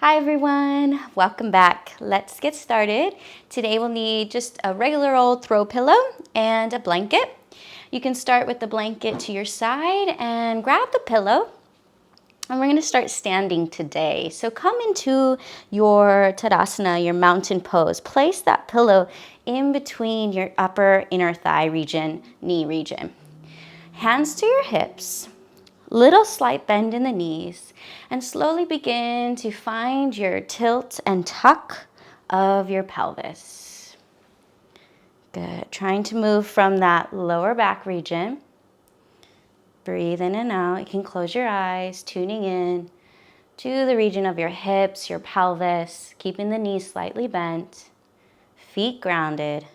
Hi everyone, welcome back. Let's get started. Today we'll need just a regular old throw pillow and a blanket. You can start with the blanket to your side and grab the pillow. And we're going to start standing today. So come into your Tadasana, your mountain pose. Place that pillow in between your upper inner thigh region, knee region. Hands to your hips. Little slight bend in the knees, and slowly begin to find your tilt and tuck of your pelvis. Good. Trying to move from that lower back region. Breathe in and out. You can close your eyes, tuning in to the region of your hips, your pelvis, keeping the knees slightly bent, feet grounded.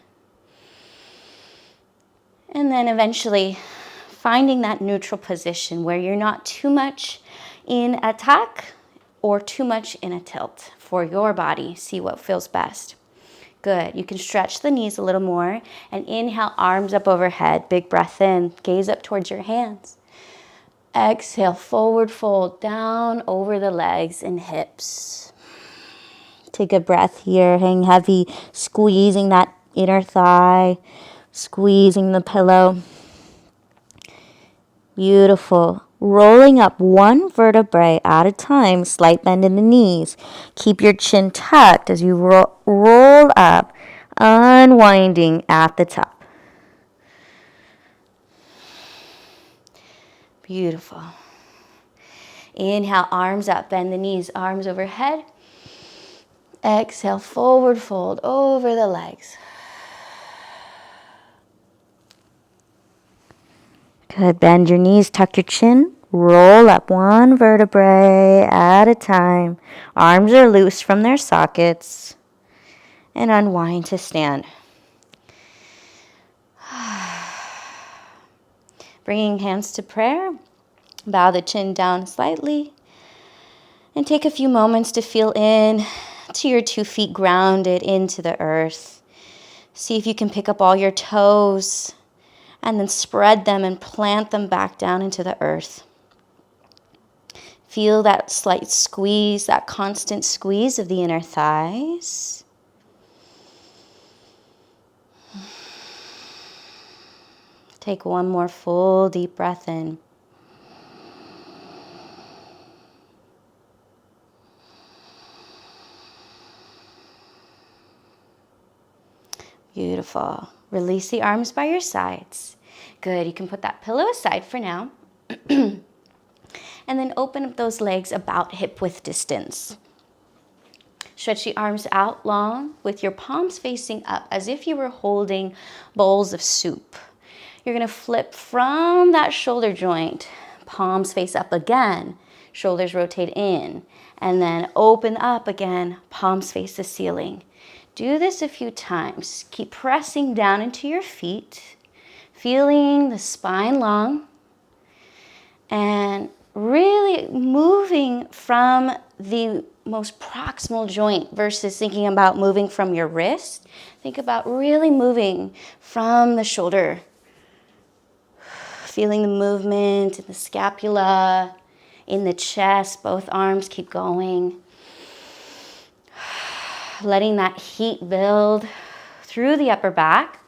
And then eventually finding that neutral position where you're not too much in a tuck or too much in a tilt for your body. See what feels best. Good. You can stretch the knees a little more and inhale, arms up overhead. Big breath in. Gaze up towards your hands. Exhale, forward fold down over the legs and hips. Take a breath here. Hang heavy, squeezing that inner thigh, squeezing the pillow. Beautiful. Rolling up one vertebrae at a time, slight bend in the knees. Keep your chin tucked as you roll up, unwinding at the top. Beautiful. Inhale, arms up, bend the knees, arms overhead. Exhale, forward fold over the legs. Good. Bend your knees, tuck your chin. Roll up one vertebrae at a time. Arms are loose from their sockets. And unwind to stand. Bringing hands to prayer. Bow the chin down slightly. And take a few moments to feel in to your 2 feet grounded into the earth. See if you can pick up all your toes and then spread them and plant them back down into the earth. Feel that slight squeeze, that constant squeeze of the inner thighs. Take one more full deep breath in. Beautiful. Release the arms by your sides. Good. You can put that pillow aside for now. And then open up those legs about hip width distance. Stretch the arms out long with your palms facing up as if you were holding bowls of soup. You're going to flip from that shoulder joint. Palms face up again. Shoulders rotate in. And then open up again. Palms face the ceiling. Do this a few times. Keep pressing down into your feet. Feeling the spine long. And really moving from the most proximal joint versus thinking about moving from your wrist. Think about really moving from the shoulder. Feeling the movement in the scapula, in the chest, both arms keep going. Letting that heat build through the upper back.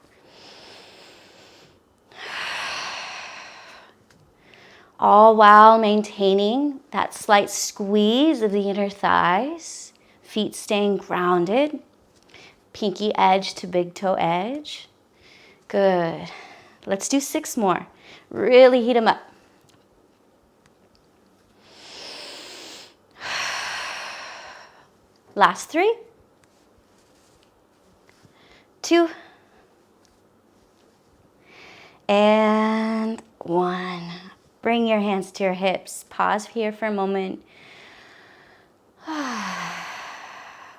All while maintaining that slight squeeze of the inner thighs. Feet staying grounded. Pinky edge to big toe edge. Good. Let's do 6 more. Really heat them up. Last 3. 2. And 1. Bring your hands to your hips. Pause here for a moment.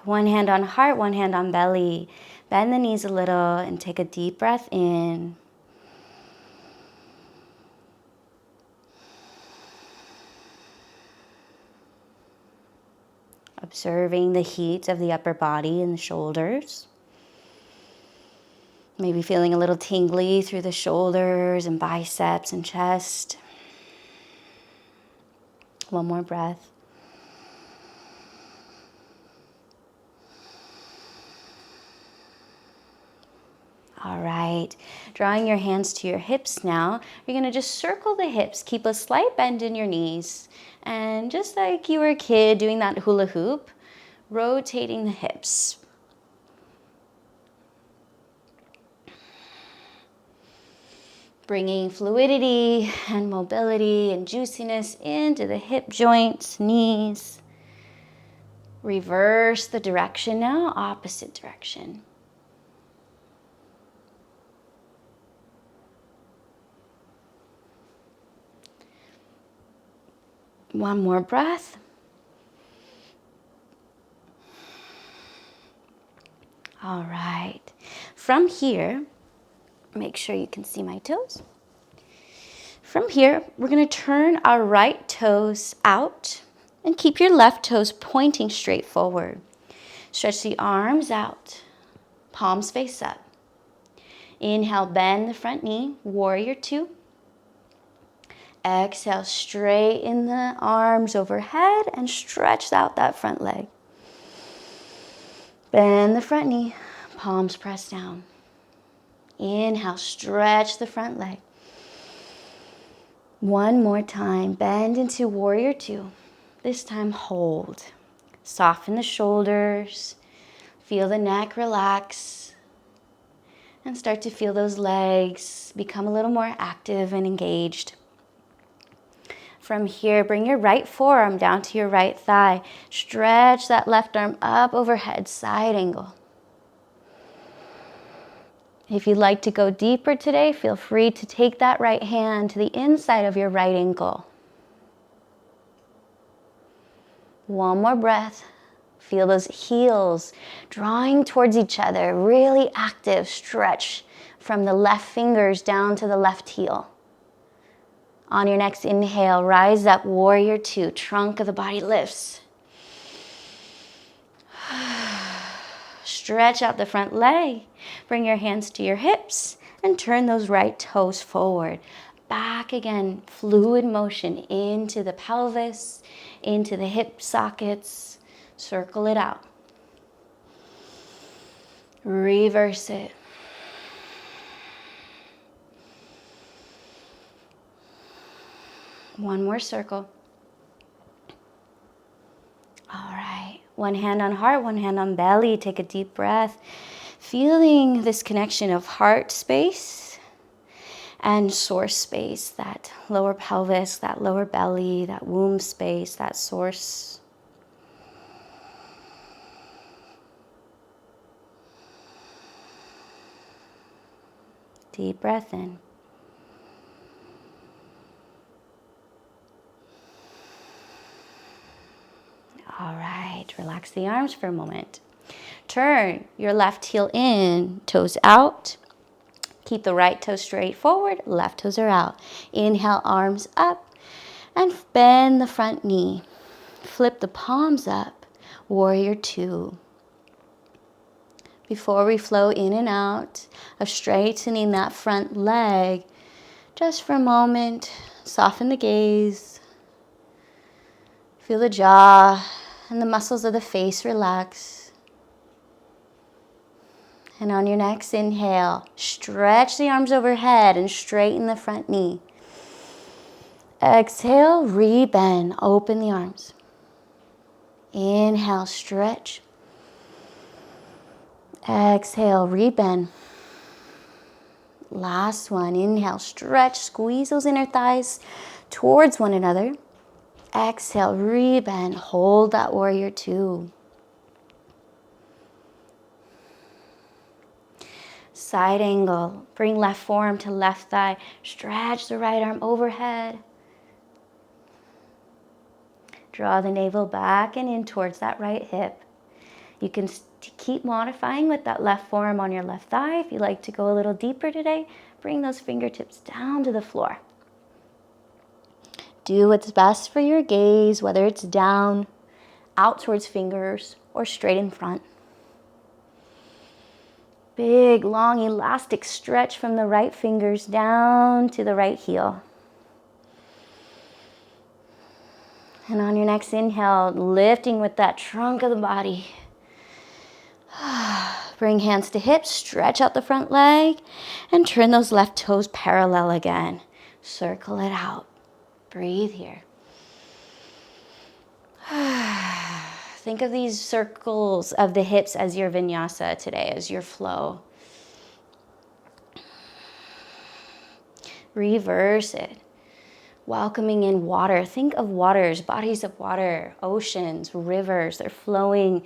One hand on heart, one hand on belly. Bend the knees a little and take a deep breath in. Observing the heat of the upper body and the shoulders. Maybe feeling a little tingly through the shoulders and biceps and chest. One more breath. All right, drawing your hands to your hips now, you're gonna just circle the hips. Keep a slight bend in your knees. And just like you were a kid doing that hula hoop, rotating the hips. Bringing fluidity and mobility and juiciness into the hip joints, knees. Reverse the direction now, opposite direction. One more breath. All right. From here, make sure you can see my toes. From here, we're going to turn our right toes out and keep your left toes pointing straight forward. Stretch the arms out, palms face up. Inhale, bend the front knee, warrior two. Exhale, straighten the arms overhead and stretch out that front leg. Bend the front knee, palms press down. Inhale, stretch the front leg. One more time, bend into warrior two. This time, hold. Soften the shoulders, feel the neck relax, and start to feel those legs become a little more active and engaged. From here, bring your right forearm down to your right thigh. Stretch that left arm up overhead, side angle. If you'd like to go deeper today, feel free to take that right hand to the inside of your right ankle. One more breath. Feel those heels drawing towards each other. Really active stretch from the left fingers down to the left heel. On your next inhale, rise up, warrior two. Trunk of the body lifts. Stretch out the front leg. Bring your hands to your hips and turn those right toes forward. Back again, fluid motion into the pelvis, into the hip sockets. Circle it out. Reverse it. One more circle. All right. One hand on heart, one hand on belly. Take a deep breath. Feeling this connection of heart space and source space, that lower pelvis, that lower belly, that womb space, that source. Deep breath in. All right, relax the arms for a moment. Turn your left heel in, toes out. Keep the right toe straight forward, left toes are out. Inhale, arms up, and bend the front knee. Flip the palms up, warrior two. Before we flow in and out of straightening that front leg, just for a moment, soften the gaze. Feel the jaw and the muscles of the face relax. And on your next inhale, stretch the arms overhead and straighten the front knee. Exhale, rebend, open the arms. Inhale, stretch. Exhale, rebend. Last one, inhale, stretch, squeeze those inner thighs towards one another. Exhale, rebend, hold that warrior two. Side angle, bring left forearm to left thigh, stretch the right arm overhead. Draw the navel back and in towards that right hip. You can keep modifying with that left forearm on your left thigh. If you like to go a little deeper today, bring those fingertips down to the floor. Do what's best for your gaze, whether it's down, out towards fingers, or straight in front. Big, long, elastic stretch from the right fingers down to the right heel. And on your next inhale, lifting with that trunk of the body. Bring hands to hips, stretch out the front leg, and turn those left toes parallel again. Circle it out. Breathe here. Think of these circles of the hips as your vinyasa today, as your flow. Reverse it. Welcoming in water. Think of waters, bodies of water, oceans, rivers. They're flowing.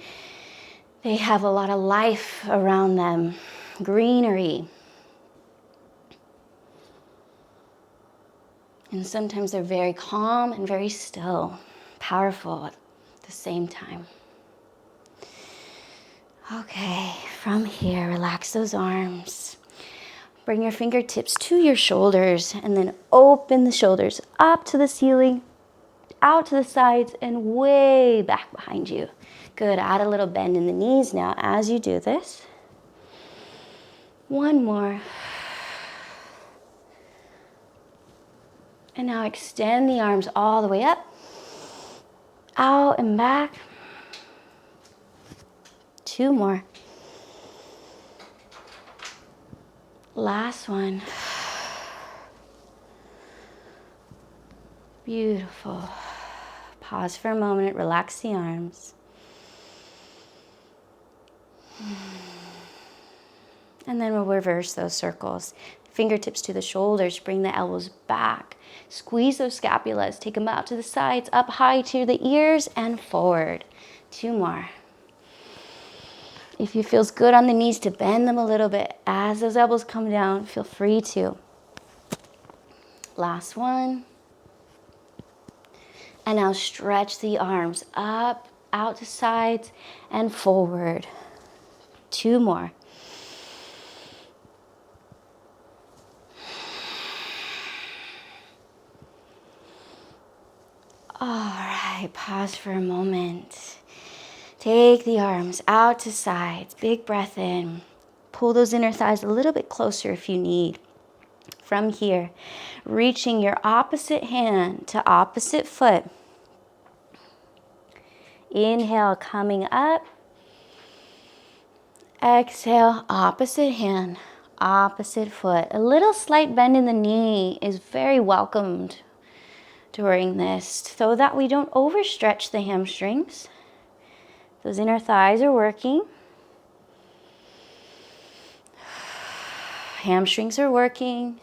They have a lot of life around them. Greenery. And sometimes they're very calm and very still. Powerful at the same time. Okay, from here, relax those arms. Bring your fingertips to your shoulders and then open the shoulders up to the ceiling, out to the sides, and way back behind you. Good, add a little bend in the knees now as you do this. One more. And now extend the arms all the way up, out and back. Two more. Last one. Beautiful. Pause for a moment, relax the arms. And then we'll reverse those circles. Fingertips to the shoulders, bring the elbows back. Squeeze those scapulas, take them out to the sides, up high to the ears, and forward. Two more. If it feels good on the knees to bend them a little bit as those elbows come down, feel free to. Last one. And now stretch the arms up, out to sides, and forward. Two more. All right, pause for a moment. Take the arms out to sides, big breath in. Pull those inner thighs a little bit closer if you need. From here, reaching your opposite hand to opposite foot. Inhale, coming up. Exhale, opposite hand, opposite foot. A little slight bend in the knee is very welcomed during this so that we don't overstretch the hamstrings. Those inner thighs are working. Hamstrings are working.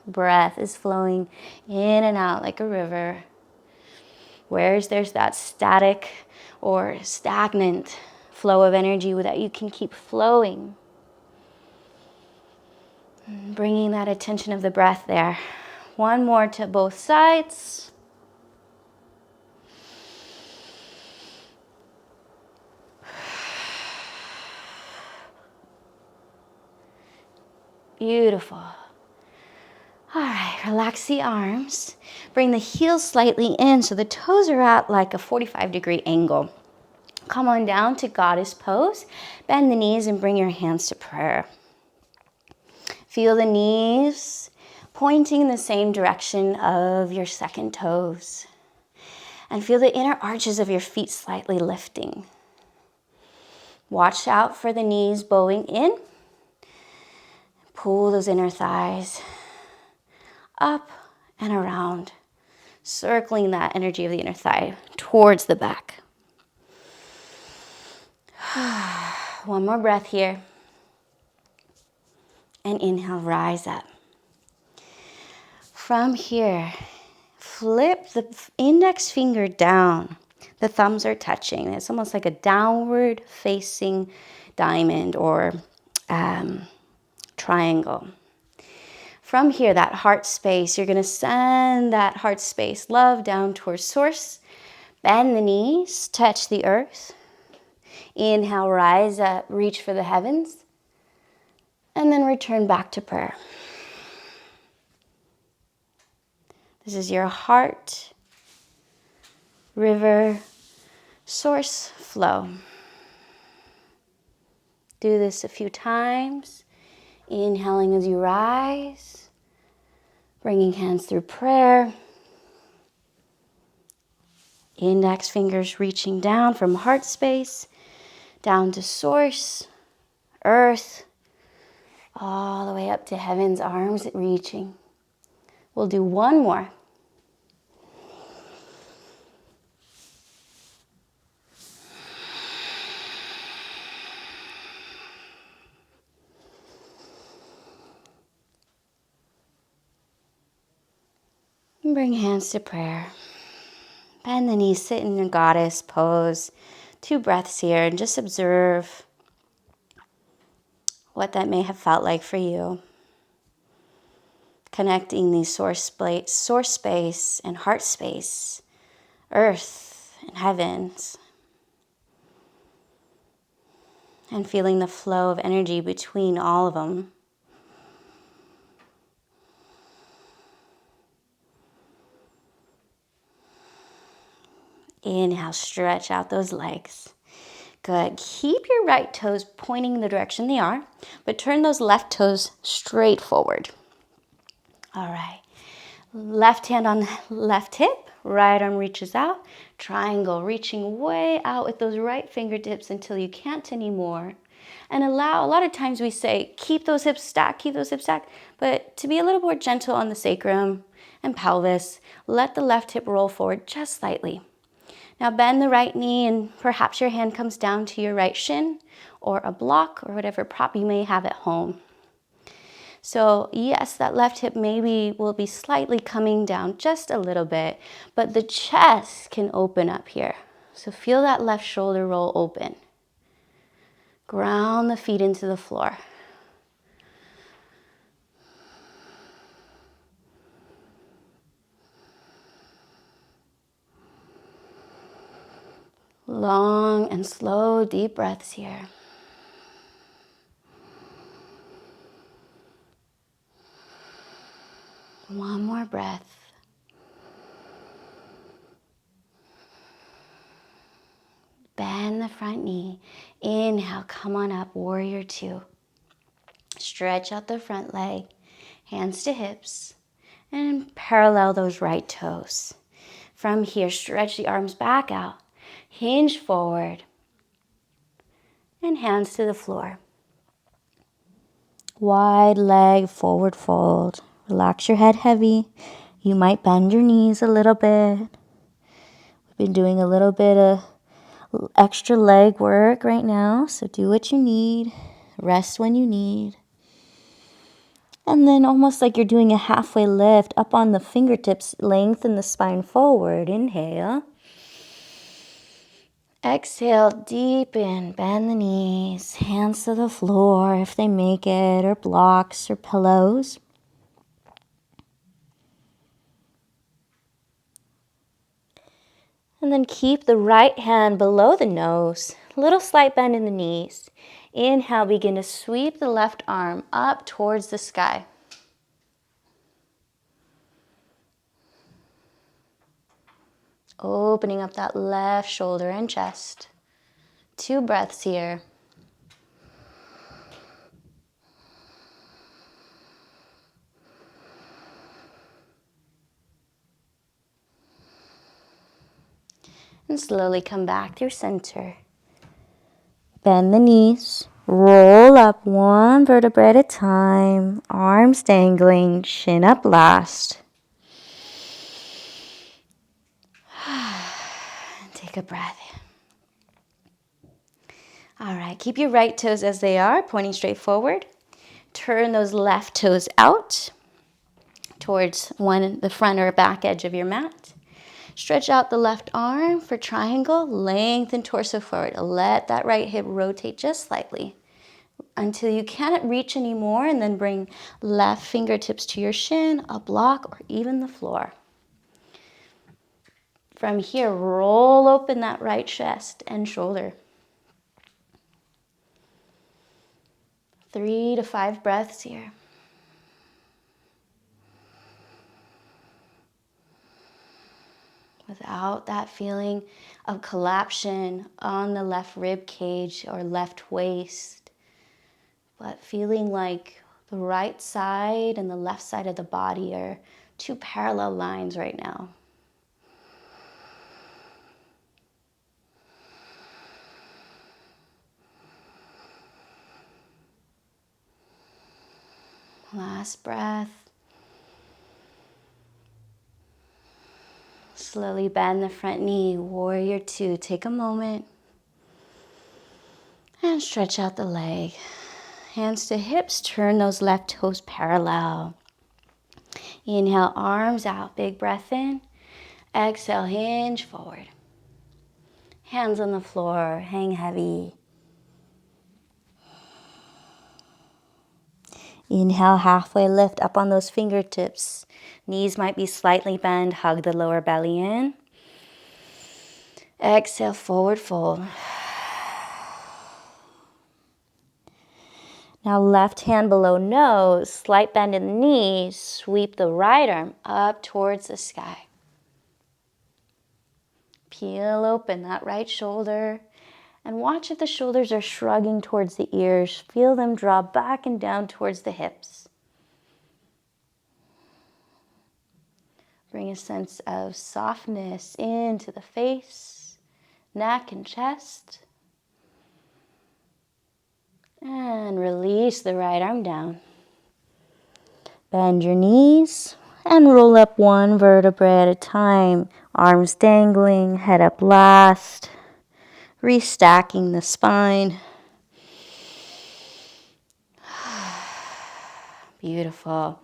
Breath is flowing in and out like a river. Whereas there's that static or stagnant flow of energy that you can keep flowing. Bringing that attention of the breath there. One more to both sides. Beautiful. All right, relax the arms. Bring the heels slightly in so the toes are at like a 45-degree angle. Come on down to goddess pose. Bend the knees and bring your hands to prayer. Feel the knees pointing in the same direction of your second toes. And feel the inner arches of your feet slightly lifting. Watch out for the knees bowing in. Pull those inner thighs up and around, circling that energy of the inner thigh towards the back. One more breath here. And inhale, rise up. From here, flip the index finger down. The thumbs are touching. It's almost like a downward facing diamond or triangle. From here, that heart space, you're going to send that heart space, love, down towards source. Bend the knees, touch the earth. Inhale, rise up, reach for the heavens. And then return back to prayer. This is your heart, river, source, flow. Do this a few times. Inhaling as you rise. Bringing hands through prayer. Index fingers reaching down from heart space. down to source, earth, all the way up to heaven's arms reaching. We'll do one more. And bring hands to prayer. Bend the knees, sit in your goddess pose. 2 breaths here, and just observe what that may have felt like for you. Connecting these source space and heart space, earth and heavens. And feeling the flow of energy between all of them. Inhale, stretch out those legs. Good. Keep your right toes pointing in the direction they are, but turn those left toes straight forward. All right. Left hand on left hip, right arm reaches out. Triangle, reaching way out with those right fingertips until you can't anymore. And allow, a lot of times we say, keep those hips stacked, but to be a little more gentle on the sacrum and pelvis, let the left hip roll forward just slightly. Now bend the right knee and perhaps your hand comes down to your right shin or a block or whatever prop you may have at home. So yes, that left hip maybe will be slightly coming down just a little bit, but the chest can open up here. So feel that left shoulder roll open. Ground the feet into the floor. Long and slow, deep breaths here. One more breath. Bend the front knee. Inhale, come on up, warrior 2. Stretch out the front leg, hands to hips, and parallel those right toes. From here, stretch the arms back out, hinge forward, and hands to the floor. Wide leg, forward fold. Relax your head heavy. You might bend your knees a little bit. We've been doing a little bit of extra leg work right now, so do what you need. Rest when you need. And then almost like you're doing a halfway lift up on the fingertips, lengthen the spine forward. Inhale. Exhale, deepen, bend the knees, hands to the floor if they make it, or blocks or pillows. And then keep the right hand below the nose, little slight bend in the knees. Inhale, begin to sweep the left arm up towards the sky. Opening up that left shoulder and chest. 2 breaths here. And slowly come back through center. Bend the knees. Roll up 1 vertebrae at a time. Arms dangling, chin up last. Take a breath. All right, keep your right toes as they are, pointing straight forward. Turn those left toes out towards the front or back edge of your mat. Stretch out the left arm for triangle. Lengthen torso forward. Let that right hip rotate just slightly until you can't reach anymore, and then bring left fingertips to your shin, a block, or even the floor. From here, roll open that right chest and shoulder. 3 to 5 breaths here. Without that feeling of collapsion on the left rib cage or left waist, but feeling like the right side and the left side of the body are 2 parallel lines right now. Last breath. Slowly bend the front knee, warrior two. Take a moment and stretch out the leg. Hands to hips, turn those left toes parallel. Inhale, arms out, big breath in. Exhale, hinge forward. Hands on the floor, hang heavy. Inhale, halfway lift up on those fingertips. Knees might be slightly bent, hug the lower belly in. Exhale, forward fold. Now left hand below nose, slight bend in the knees, sweep the right arm up towards the sky. Peel open that right shoulder and watch if the shoulders are shrugging towards the ears. Feel them draw back and down towards the hips. Bring a sense of softness into the face, neck and chest. And release the right arm down. Bend your knees and roll up one vertebrae at a time. Arms dangling, head up last. Restacking the spine. Beautiful.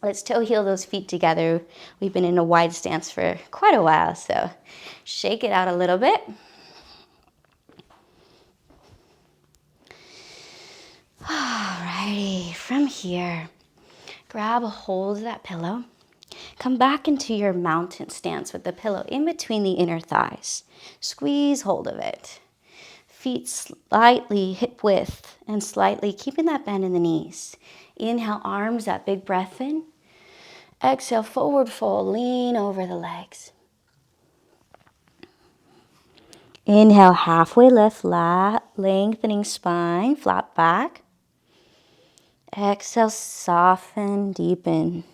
Let's toe heel those feet together. We've been in a wide stance for quite a while, so shake it out a little bit. Alrighty, from here, grab a hold of that pillow. Come back into your mountain stance with the pillow in between the inner thighs. Squeeze hold of it. Feet slightly hip width and slightly keeping that bend in the knees. Inhale, arms up, big breath in. Exhale, forward fold, lean over the legs. Inhale, halfway lift, lengthening spine, flat back. Exhale, soften, deepen.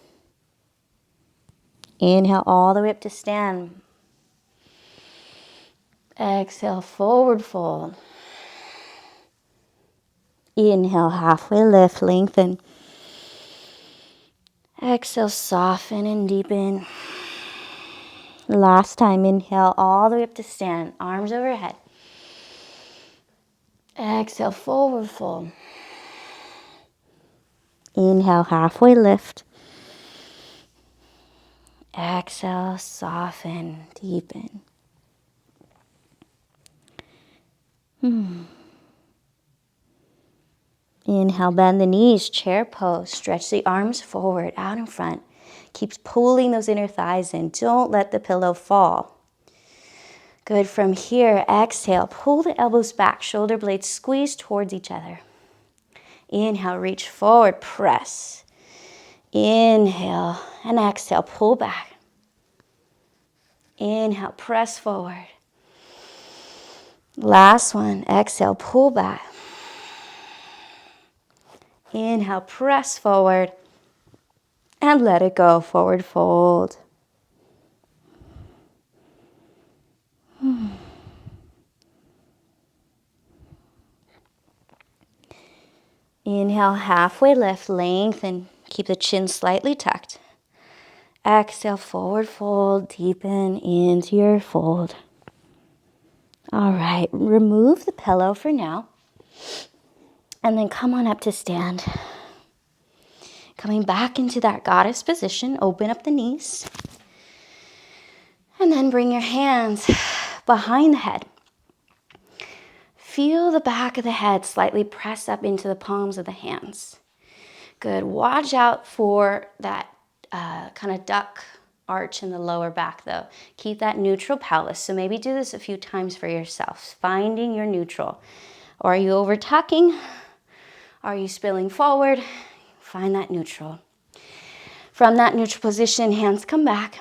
Inhale all the way up to stand. Exhale, forward fold. Inhale, halfway lift, lengthen. Exhale, soften and deepen. Last time, inhale all the way up to stand, arms overhead. Exhale, forward fold. Inhale, halfway lift. Exhale, soften, deepen. Inhale, bend the knees, chair pose. Stretch the arms forward, out in front. Keep pulling those inner thighs in. Don't let the pillow fall. Good. From here, exhale, pull the elbows back, shoulder blades squeeze towards each other. Inhale, reach forward, press. Inhale and exhale, pull back. Inhale, press forward. Last one, exhale, pull back. Inhale, press forward. And let it go, forward fold. Inhale, halfway lift, lengthen. Keep the chin slightly tucked. Exhale, forward fold, deepen into your fold. All right, remove the pillow for now. And then come on up to stand. Coming back into that goddess position, open up the knees. And then bring your hands behind the head. Feel the back of the head slightly press up into the palms of the hands. Good. Watch out for that kind of duck arch in the lower back though. Keep that neutral pelvis. So maybe do this a few times for yourself, finding your neutral. Or are you over tucking? Are you spilling forward? Find that neutral. From that neutral position, hands come back.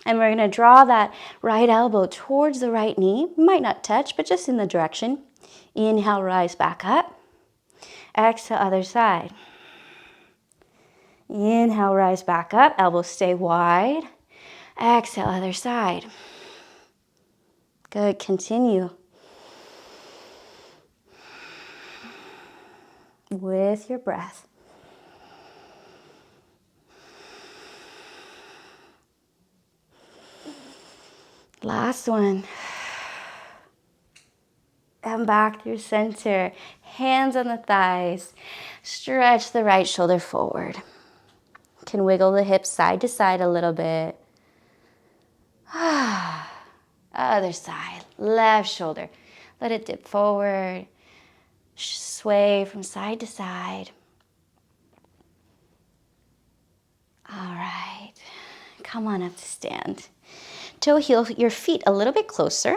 And we're going to draw that right elbow towards the right knee. Might not touch, but just in the direction. Inhale, rise back up. Exhale, other side. Inhale, rise back up. Elbows stay wide. Exhale, other side. Good, continue. With your breath. Last one. And back through center. Hands on the thighs. Stretch the right shoulder forward. You can wiggle the hips side to side a little bit. Other side. Left shoulder. Let it dip forward. Sway from side to side. All right. Come on up to stand. Toe heel your feet a little bit closer.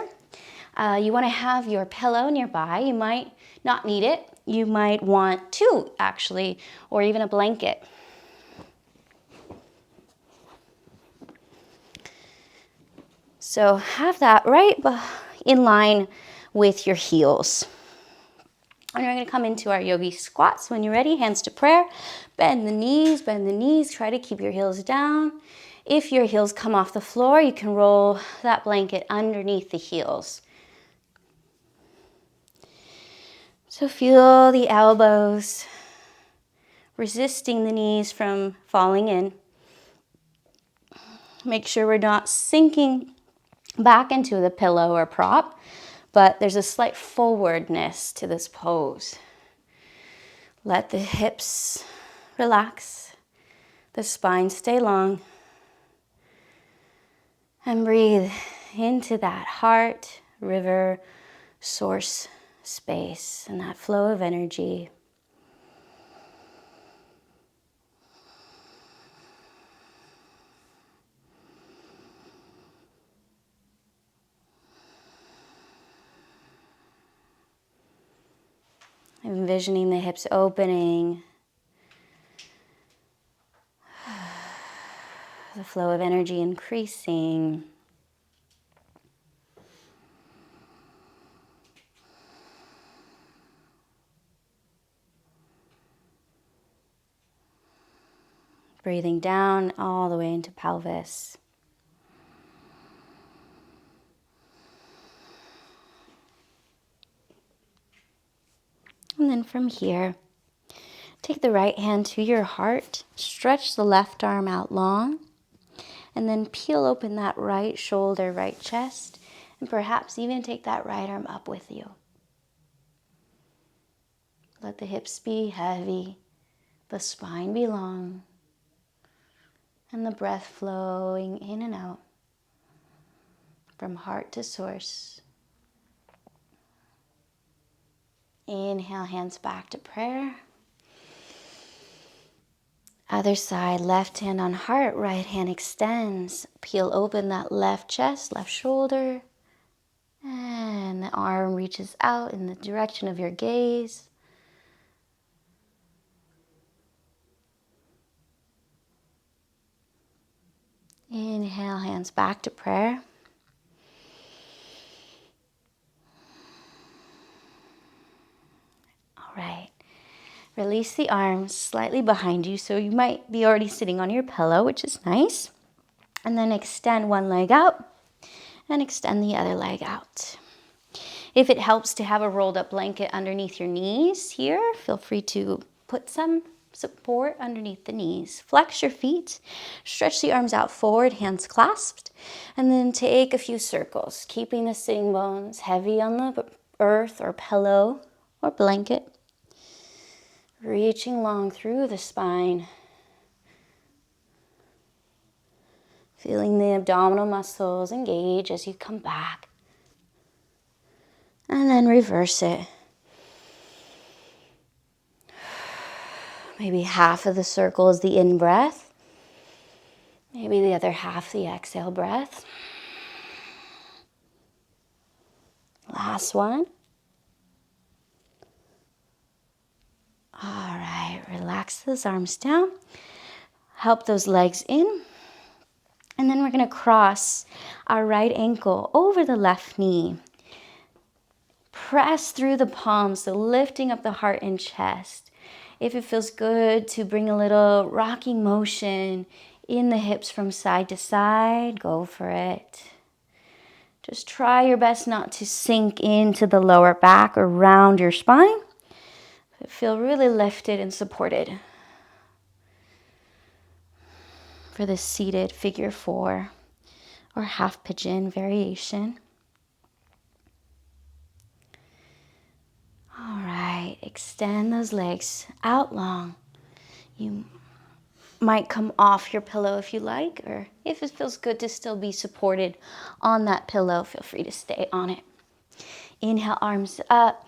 You want to have your pillow nearby. You might not need it. You might want two, actually, or even a blanket. So have that right in line with your heels. And we're going to come into our yogi squats. When you're ready, hands to prayer. Bend the knees, bend the knees. Try to keep your heels down. If your heels come off the floor, you can roll that blanket underneath the heels. So feel the elbows resisting the knees from falling in. Make sure we're not sinking back into the pillow or prop, but there's a slight forwardness to this pose. Let the hips relax, the spine stay long, and breathe into that heart, river, source space, and that flow of energy. Envisioning the hips opening, the flow of energy increasing. Breathing down all the way into pelvis. And then from here, take the right hand to your heart, stretch the left arm out long, and then peel open that right shoulder, right chest, and perhaps even take that right arm up with you. Let the hips be heavy, the spine be long, and the breath flowing in and out from heart to source. Inhale, hands back to prayer. Other side, left hand on heart, right hand extends. Peel open that left chest, left shoulder. And the arm reaches out in the direction of your gaze. Inhale, hands back to prayer. All right. Release the arms slightly behind you, so you might be already sitting on your pillow, which is nice. And then extend one leg out and extend the other leg out. If it helps to have a rolled up blanket underneath your knees here, feel free to put some support underneath the knees. Flex your feet, stretch the arms out forward, hands clasped, and then take a few circles, keeping the sitting bones heavy on the earth or pillow or blanket. Reaching long through the spine. Feeling the abdominal muscles engage as you come back. And then reverse it. Maybe half of the circle is the in-breath. Maybe the other half the exhale breath. Last one. All right, relax those arms down. Help those legs in. And then we're going to cross our right ankle over the left knee. Press through the palms, so lifting up the heart and chest. If it feels good to bring a little rocking motion in the hips from side to side, go for it. Just try your best not to sink into the lower back or round your spine. But feel really lifted and supported for this seated figure 4 or half pigeon variation. All right, extend those legs out long. You might come off your pillow if you like, or if it feels good to still be supported on that pillow, feel free to stay on it. Inhale, arms up.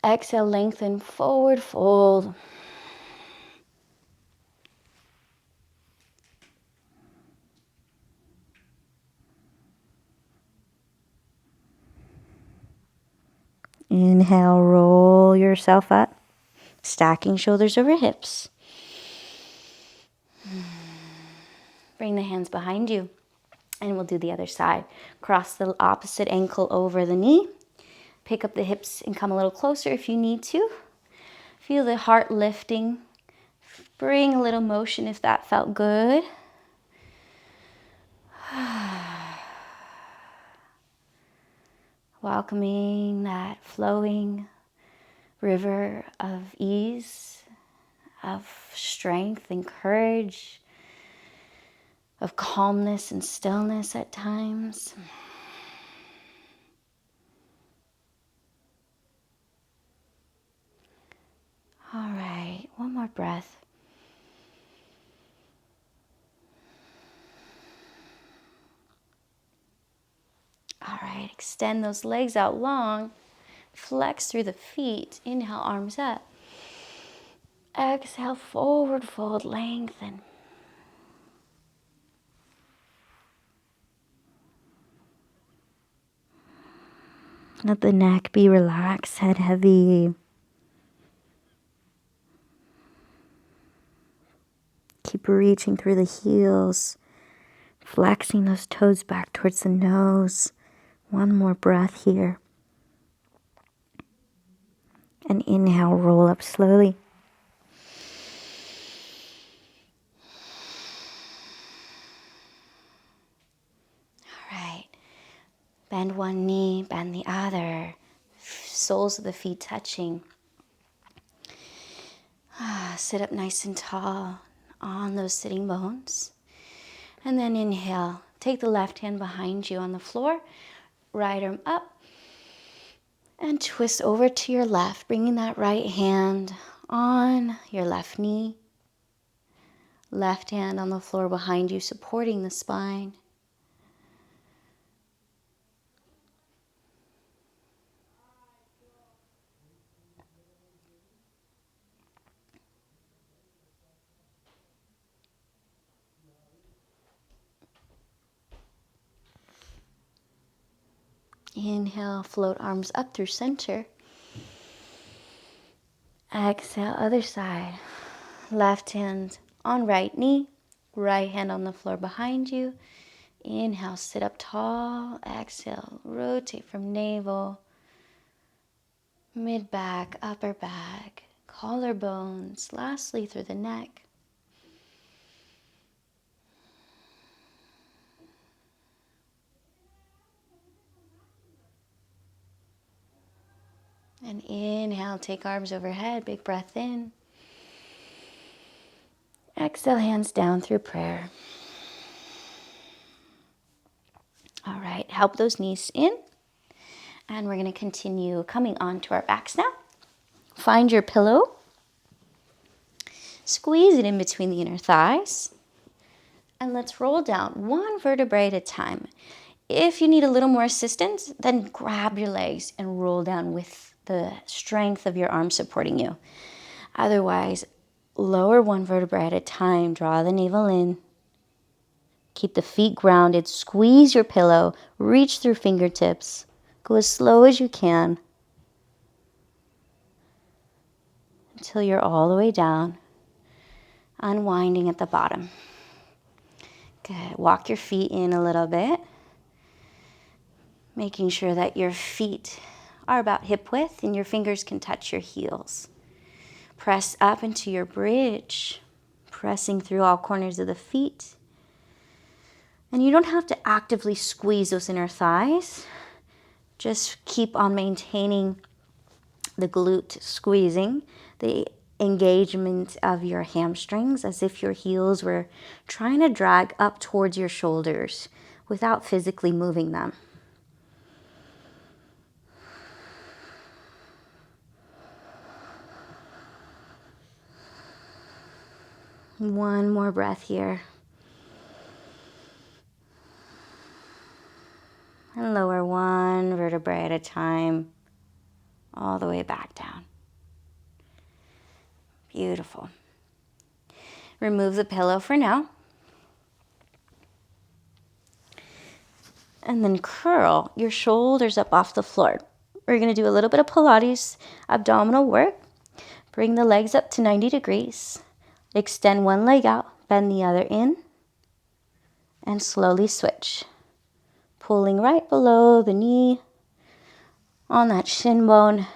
Exhale, lengthen, forward fold. Inhale, roll yourself up, stacking shoulders over hips. Bring the hands behind you, and we'll do the other side. Cross the opposite ankle over the knee. Pick up the hips and come a little closer if you need to. Feel the heart lifting. Bring a little motion if that felt good. Welcoming that flowing river of ease, of strength and courage, of calmness and stillness at times. All right, one more breath. All right, extend those legs out long. Flex through the feet. Inhale, arms up. Exhale, forward fold, lengthen. Let the neck be relaxed, head heavy. Keep reaching through the heels, flexing those toes back towards the nose. One more breath here. And inhale, roll up slowly. All right. Bend one knee, bend the other. Soles of the feet touching. Sit up nice and tall on those sitting bones. And then inhale. Take the left hand behind you on the floor. Right arm up. And twist over to your left, bringing that right hand on your left knee. Left hand on the floor behind you, supporting the spine. Inhale, float arms up through center. Exhale, other side. Left hand on right knee, right hand on the floor behind you. Inhale, sit up tall. Exhale, rotate from navel, mid back, upper back, collarbones, lastly through the neck. And inhale, take arms overhead, big breath in. Exhale, hands down through prayer. All right, help those knees in. And we're going to continue coming onto our backs now. Find your pillow. Squeeze it in between the inner thighs. And let's roll down one vertebrae at a time. If you need a little more assistance, then grab your legs and roll down with the strength of your arms supporting you. Otherwise, lower one vertebrae at a time. Draw the navel in. Keep the feet grounded. Squeeze your pillow. Reach through fingertips. Go as slow as you can until you're all the way down, unwinding at the bottom. Good. Walk your feet in a little bit, making sure that your feet are about hip width and your fingers can touch your heels. Press up into your bridge, pressing through all corners of the feet. And you don't have to actively squeeze those inner thighs. Just keep on maintaining the glute squeezing, the engagement of your hamstrings as if your heels were trying to drag up towards your shoulders without physically moving them. One more breath here. And lower one vertebrae at a time, all the way back down. Beautiful. Remove the pillow for now. And then curl your shoulders up off the floor. We're going to do a little bit of Pilates abdominal work. Bring the legs up to 90 degrees. Extend one leg out, bend the other in, and slowly switch. Pulling right below the knee on that shin bone.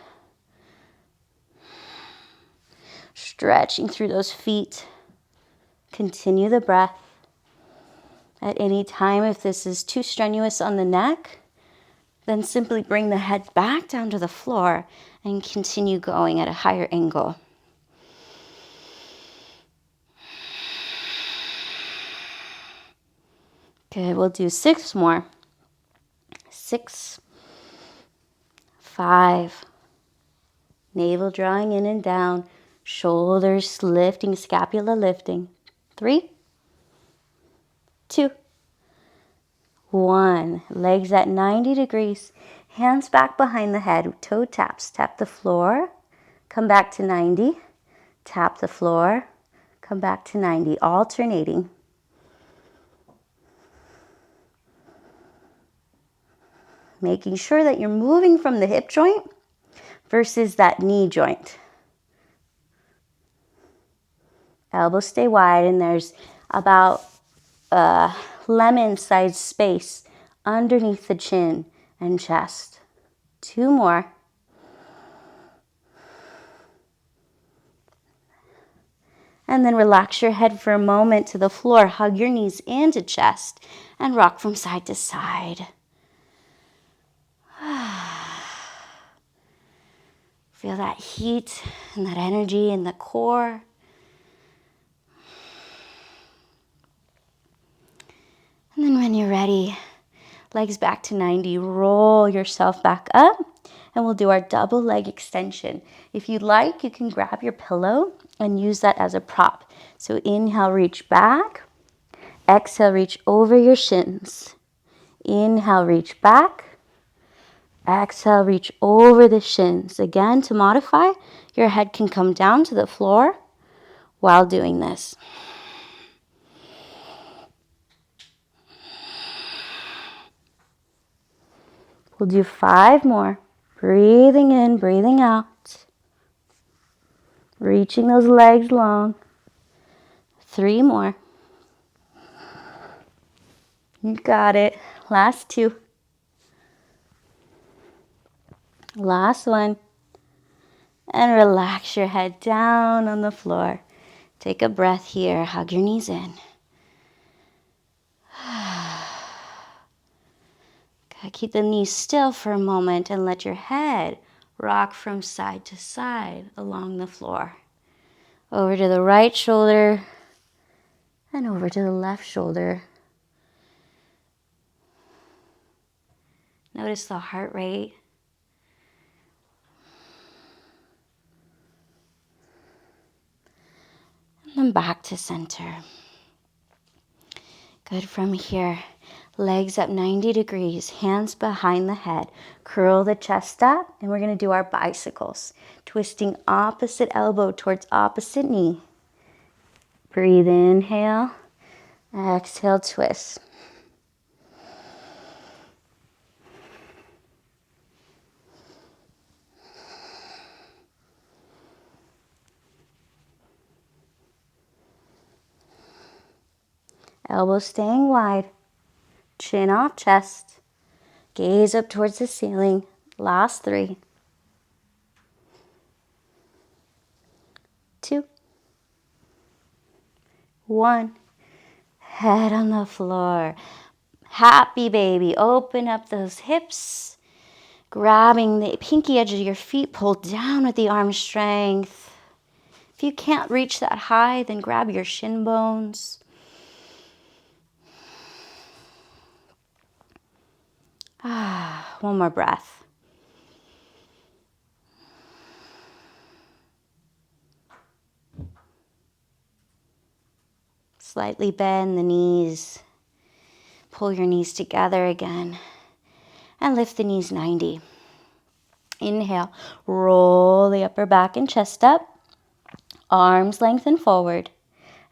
Stretching through those feet. Continue the breath. At any time, if this is too strenuous on the neck, then simply bring the head back down to the floor and continue going at a higher angle. Good, we'll do 6 more. 6, 5, navel drawing in and down, shoulders lifting, scapula lifting. 3, 2, 1. Legs at 90 degrees, hands back behind the head, toe taps, tap the floor, come back to 90, tap the floor, come back to 90, alternating. Making sure that you're moving from the hip joint versus that knee joint. Elbows stay wide, and there's about a lemon-sized space underneath the chin and chest. 2 more. And then relax your head for a moment to the floor. Hug your knees into chest and rock from side to side. Feel that heat and that energy in the core. And then when you're ready, legs back to 90, roll yourself back up, and we'll do our double leg extension. If you'd like, you can grab your pillow and use that as a prop. So inhale, reach back. Exhale, reach over your shins. Inhale, reach back. Exhale, reach over the shins. Again, to modify, your head can come down to the floor while doing this. We'll do 5 more. Breathing in, breathing out. Reaching those legs long. 3 more. You got it. Last 2. Last 1. And relax your head down on the floor. Take a breath here. Hug your knees in. Keep the knees still for a moment and let your head rock from side to side along the floor. Over to the right shoulder and over to the left shoulder. Notice the heart rate. And then back to center. Good. From here, legs up 90 degrees, hands behind the head. Curl the chest up, and we're going to do our bicycles. Twisting opposite elbow towards opposite knee. Breathe, inhale. Exhale, twist. Elbows staying wide. Chin off chest. Gaze up towards the ceiling. Last 3. 2. 1. Head on the floor. Happy baby. Open up those hips. Grabbing the pinky edge of your feet. Pull down with the arm strength. If you can't reach that high, then grab your shin bones. One more breath. Slightly bend the knees. Pull your knees together again. And lift the knees 90. Inhale, roll the upper back and chest up. Arms lengthen forward.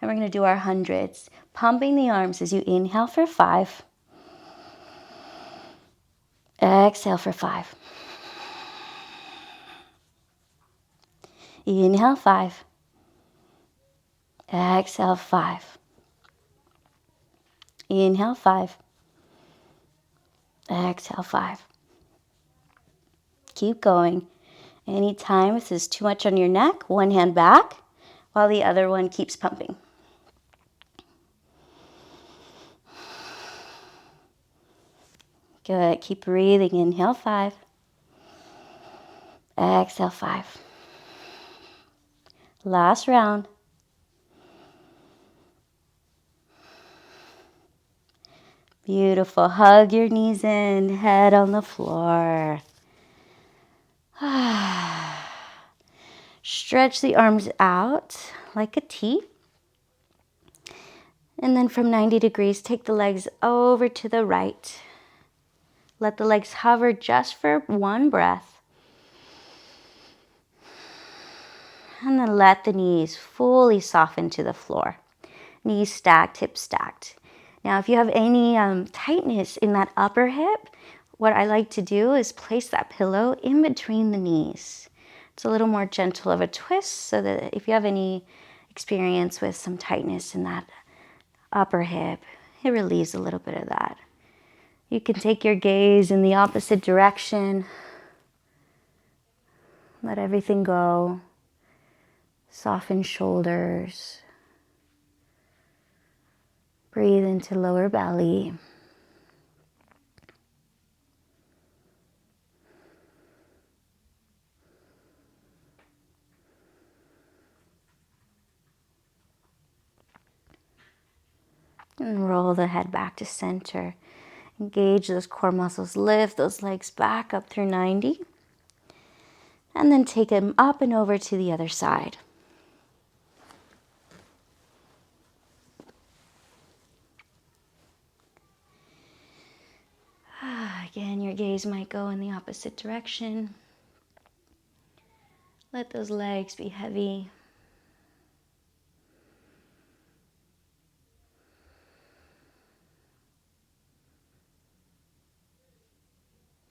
And we're going to do our hundreds. Pumping the arms as you inhale for 5. Exhale for 5. Inhale 5. Exhale 5. Inhale 5. Exhale 5. Keep going. Anytime if this is too much on your neck, one hand back while the other one keeps pumping. Good. Keep breathing. Inhale 5. Exhale 5. Last round. Beautiful. Hug your knees in, head on the floor. Stretch the arms out like a T. And then from 90 degrees, take the legs over to the right. Let the legs hover just for one breath. And then let the knees fully soften to the floor. Knees stacked, hips stacked. Now, if you have any tightness in that upper hip, what I like to do is place that pillow in between the knees. It's a little more gentle of a twist so that if you have any experience with some tightness in that upper hip, it relieves a little bit of that. You can take your gaze in the opposite direction. Let everything go. Soften shoulders. Breathe into lower belly. And roll the head back to center. Engage those core muscles. Lift those legs back up through 90. And then take them up and over to the other side. Again, your gaze might go in the opposite direction. Let those legs be heavy.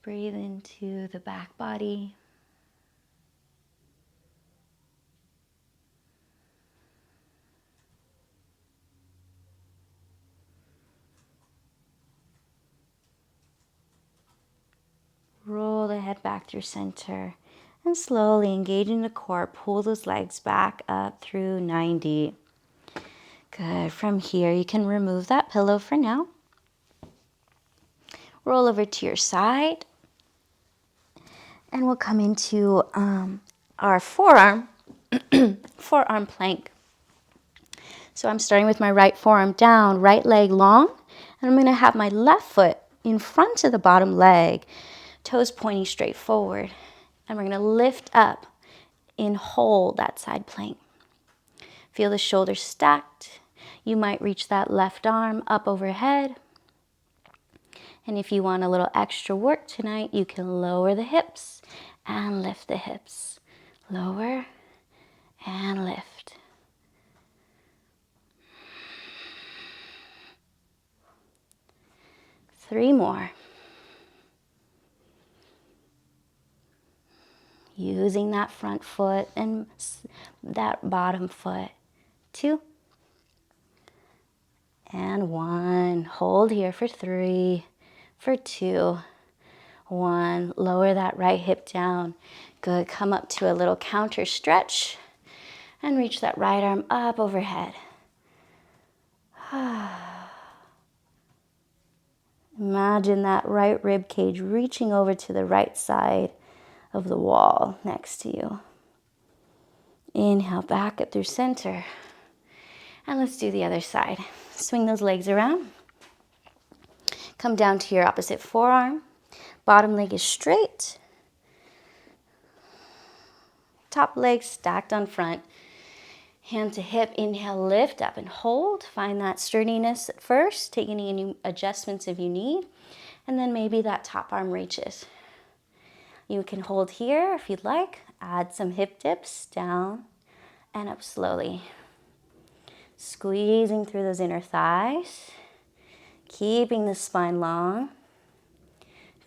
Breathe into the back body. Roll the head back through center and slowly engaging the core, pull those legs back up through 90. Good. From here, you can remove that pillow for now. Roll over to your side and we'll come into our forearm plank. So I'm starting with my right forearm down, right leg long, and I'm going to have my left foot in front of the bottom leg, toes pointing straight forward. And we're going to lift up and hold that side plank. Feel the shoulders stacked. You might reach that left arm up overhead. And if you want a little extra work tonight, you can lower the hips and lift the hips. Lower and lift. Three more. Using that front foot and that bottom foot. 2. And 1. Hold here for 3, for 2, 1. Lower that right hip down. Good. Come up to a little counter stretch and reach that right arm up overhead. Imagine that right rib cage reaching over to the right side of the wall next to you. Inhale back up through center. And let's do the other side. Swing those legs around. Come down to your opposite forearm. Bottom leg is straight. Top leg stacked on front. Hand to hip, inhale, lift up and hold. Find that sturdiness at first. Take any adjustments if you need. And then maybe that top arm reaches. You can hold here if you'd like. Add some hip dips down and up slowly. Squeezing through those inner thighs. Keeping the spine long.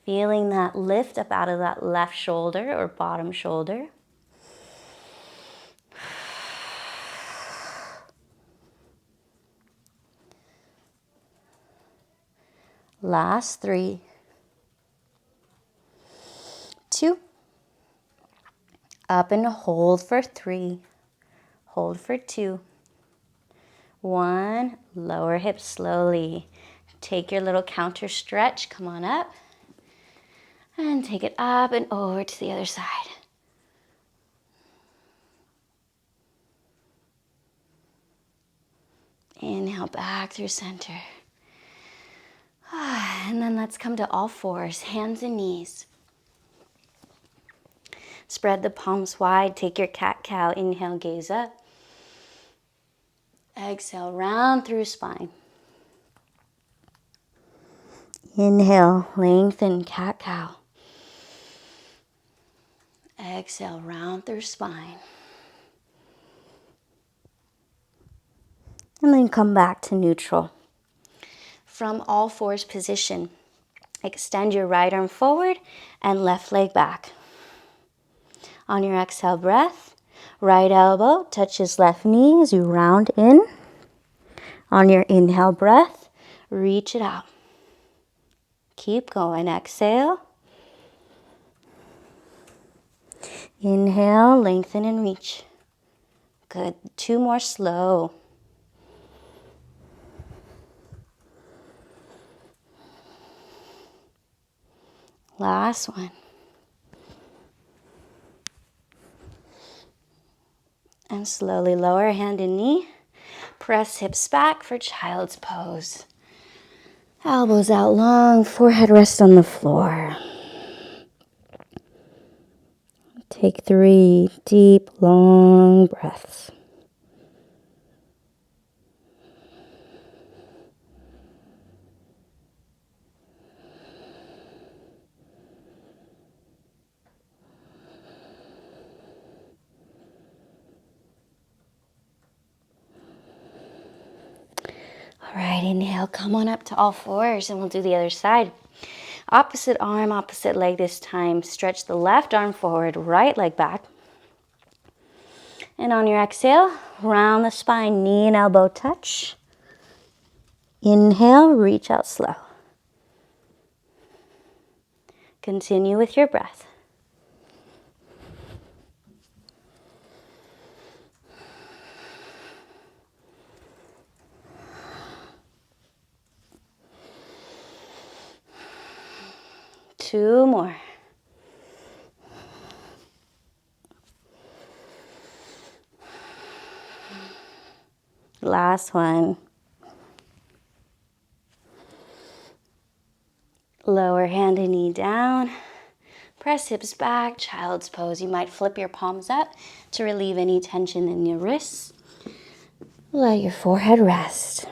Feeling that lift up out of that left shoulder or bottom shoulder. Last 3, 2, up and hold for 3, hold for 2, 1, lower hips slowly. Take your little counter stretch, come on up, and take it up and over to the other side. Inhale back through center. And then let's come to all fours, hands and knees. Spread the palms wide, take your cat-cow, inhale, gaze up. Exhale, round through spine. Inhale, lengthen, cat-cow. Exhale, round through spine. And then come back to neutral. From all fours position, extend your right arm forward and left leg back. On your exhale breath, right elbow touches left knee as you round in. On your inhale breath, reach it out. Keep going. Exhale. Inhale, lengthen and reach. Good. 2 more slow. Last one. And slowly lower hand and knee. Press hips back for child's pose. Elbows out long, forehead rests on the floor. Take 3 deep, long breaths. All right, inhale, come on up to all fours and we'll do the other side. Opposite arm, opposite leg this time. Stretch the left arm forward, right leg back. And on your exhale, round the spine, knee and elbow touch. Inhale, reach out slow. Continue with your breath. Two more. Last one. Lower hand and knee down. Press hips back, child's pose. You might flip your palms up to relieve any tension in your wrists. Let your forehead rest.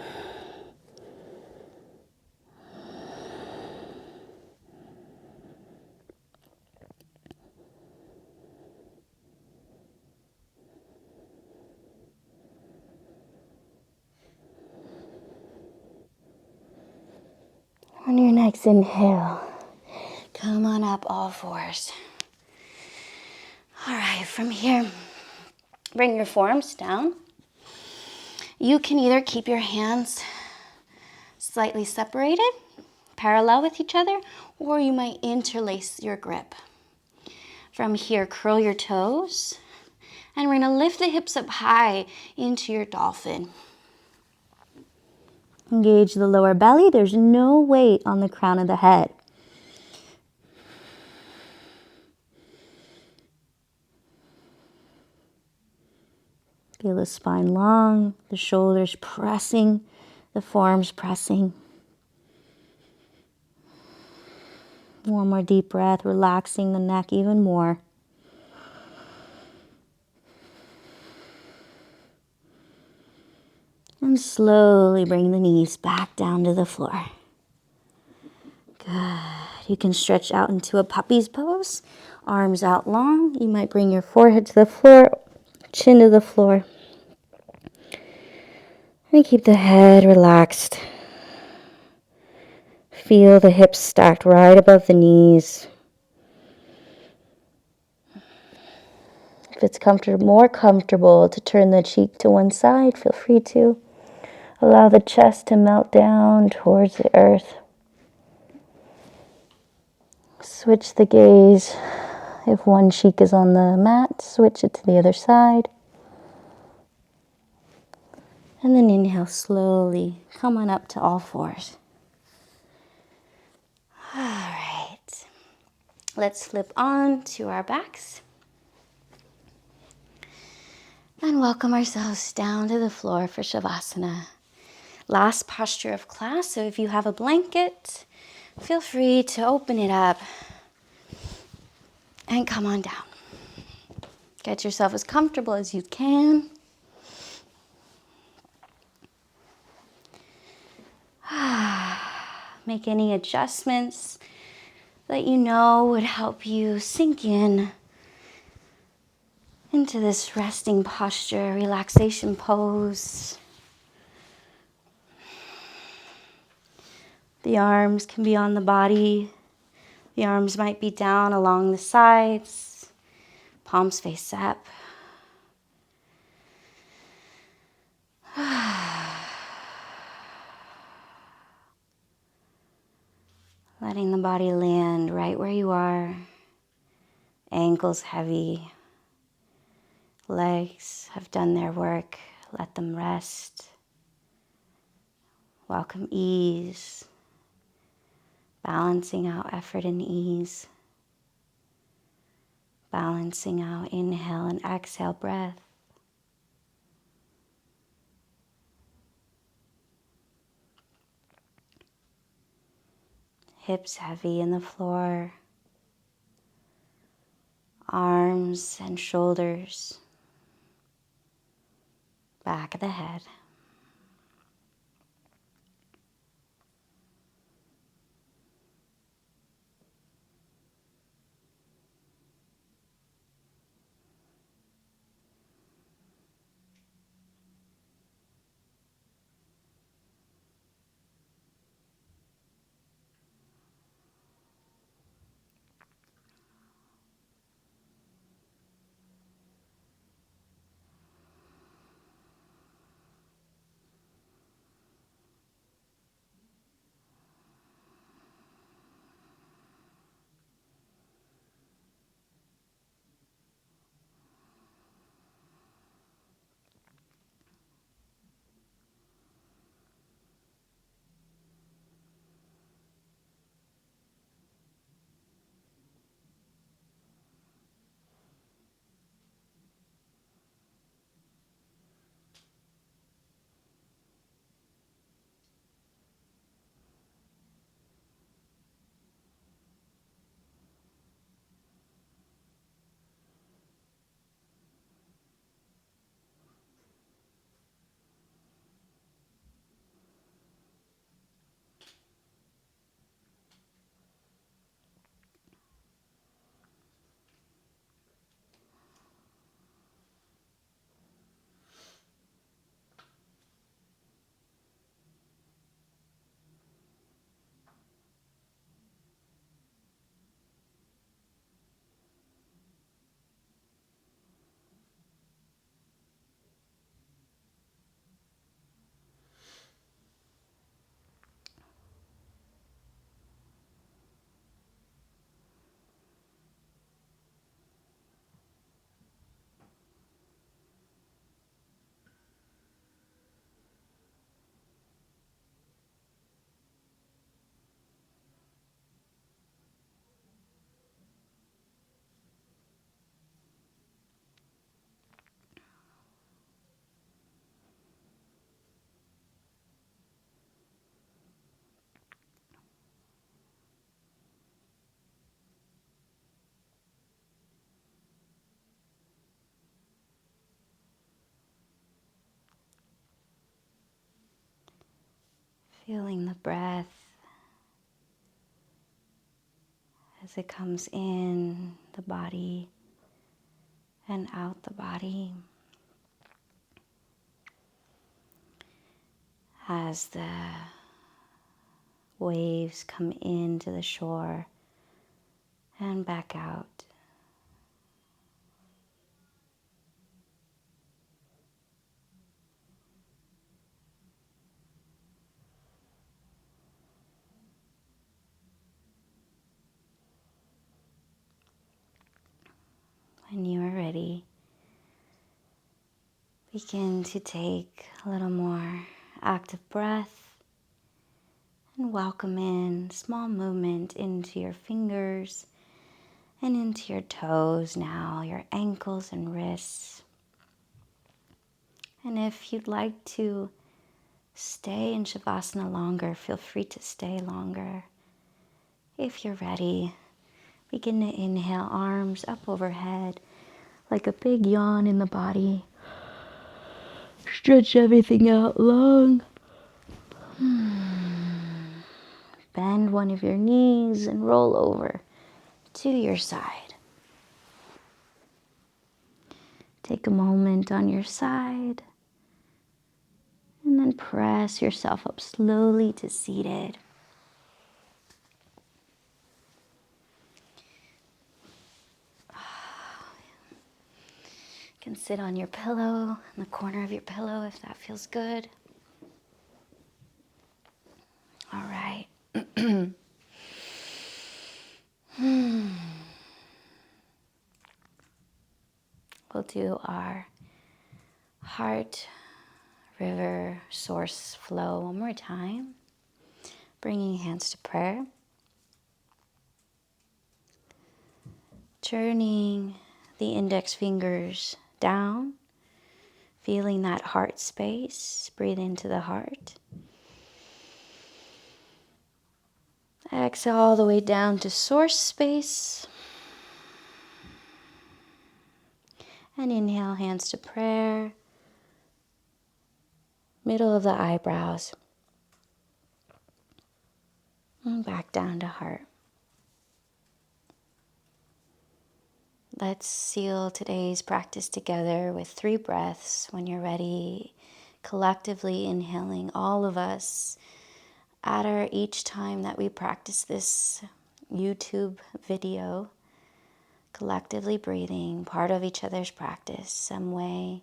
On your next inhale, come on up all fours. All right, from here, bring your forearms down. You can either keep your hands slightly separated, parallel with each other, or you might interlace your grip. From here, curl your toes, and we're gonna lift the hips up high into your dolphin. Engage the lower belly. There's no weight on the crown of the head. Feel the spine long, the shoulders pressing, the forearms pressing. One more deep breath, relaxing the neck even more. And slowly bring the knees back down to the floor. Good. You can stretch out into a puppy's pose. Arms out long. You might bring your forehead to the floor, chin to the floor. And keep the head relaxed. Feel the hips stacked right above the knees. If it's more comfortable to turn the cheek to one side, feel free to. Allow the chest to melt down towards the earth. Switch the gaze. If one cheek is on the mat, switch it to the other side. And then inhale slowly. Come on up to all fours. All right. Let's flip on to our backs. And welcome ourselves down to the floor for Shavasana. Last posture of class, so if you have a blanket, feel free to open it up and come on down. Get yourself as comfortable as you can. Make any adjustments that you know would help you sink in into this resting posture, relaxation pose. The arms can be on the body. The arms might be down along the sides. Palms face up. Letting the body land right where you are. Ankles heavy. Legs have done their work. Let them rest. Welcome ease. Balancing out effort and ease. Balancing out inhale and exhale breath. Hips heavy in the floor. Arms and shoulders. Back of the head. Feeling the breath as it comes in the body and out the body. As the waves come into the shore and back out. When you are ready, begin to take a little more active breath and welcome in small movement into your fingers and into your toes now, your ankles and wrists. And if you'd like to stay in Shavasana longer, feel free to stay longer. If you're ready, begin to inhale, arms up overhead like a big yawn in the body. Stretch everything out long. Bend one of your knees and roll over to your side. Take a moment on your side and then press yourself up slowly to seated. You can sit on your pillow, in the corner of your pillow if that feels good. All right. We'll do our heart, river, source flow one more time. Bringing hands to prayer. Turning the index fingers down, feeling that heart space. Breathe into the heart. Exhale all the way down to source space. And inhale, hands to prayer. Middle of the eyebrows. And back down to heart. Let's seal today's practice together with 3 breaths. When you're ready, collectively inhaling, all of us, at each time that we practice this YouTube video, collectively breathing, part of each other's practice, some way,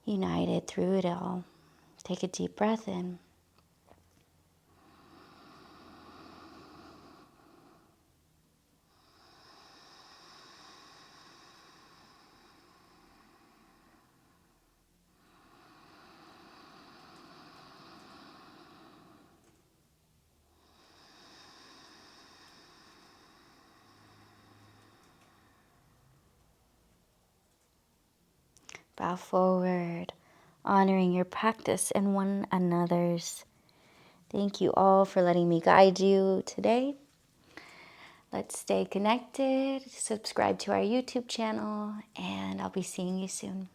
united through it all. Take a deep breath in. Bow forward, honoring your practice and one another's. Thank you all for letting me guide you today. Let's stay connected, subscribe to our YouTube channel, and I'll be seeing you soon.